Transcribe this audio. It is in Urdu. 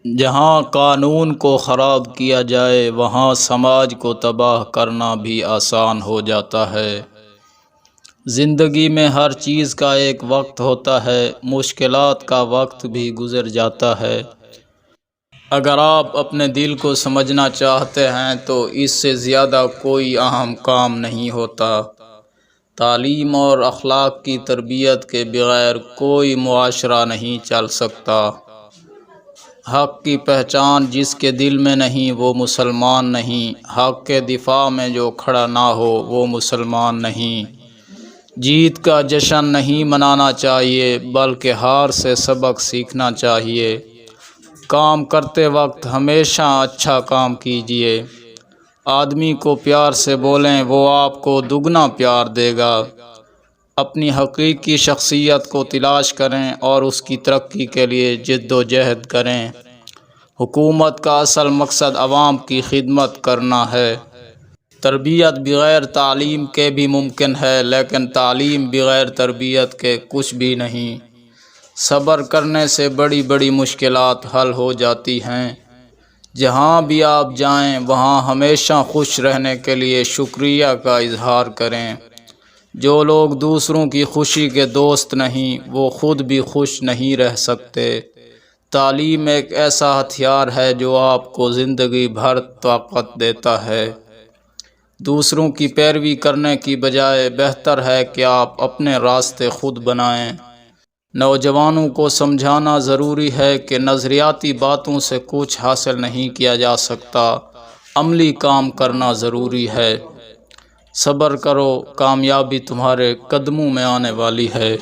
جہاں قانون کو خراب کیا جائے وہاں سماج کو تباہ کرنا بھی آسان ہو جاتا ہے۔ زندگی میں ہر چیز کا ایک وقت ہوتا ہے، مشکلات کا وقت بھی گزر جاتا ہے۔ اگر آپ اپنے دل کو سمجھنا چاہتے ہیں تو اس سے زیادہ کوئی اہم کام نہیں ہوتا۔ تعلیم اور اخلاق کی تربیت کے بغیر کوئی معاشرہ نہیں چل سکتا۔ حق کی پہچان جس کے دل میں نہیں وہ مسلمان نہیں، حق کے دفاع میں جو کھڑا نہ ہو وہ مسلمان نہیں۔ جیت کا جشن نہیں منانا چاہیے بلکہ ہار سے سبق سیکھنا چاہیے۔ کام کرتے وقت ہمیشہ اچھا کام کیجیے۔ آدمی کو پیار سے بولیں، وہ آپ کو دگنا پیار دے گا۔ اپنی حقیقی شخصیت کو تلاش کریں اور اس کی ترقی کے لیے جد و جہد کریں۔ حکومت کا اصل مقصد عوام کی خدمت کرنا ہے۔ تربیت بغیر تعلیم کے بھی ممکن ہے، لیکن تعلیم بغیر تربیت کے کچھ بھی نہیں۔ صبر کرنے سے بڑی بڑی مشکلات حل ہو جاتی ہیں۔ جہاں بھی آپ جائیں وہاں ہمیشہ خوش رہنے کے لیے شکریہ کا اظہار کریں۔ جو لوگ دوسروں کی خوشی کے دوست نہیں، وہ خود بھی خوش نہیں رہ سکتے۔ تعلیم ایک ایسا ہتھیار ہے جو آپ کو زندگی بھر طاقت دیتا ہے۔ دوسروں کی پیروی کرنے کی بجائے بہتر ہے کہ آپ اپنے راستے خود بنائیں۔ نوجوانوں کو سمجھانا ضروری ہے کہ نظریاتی باتوں سے کچھ حاصل نہیں کیا جا سکتا، عملی کام کرنا ضروری ہے۔ صبر کرو، کامیابی تمہارے قدموں میں آنے والی ہے۔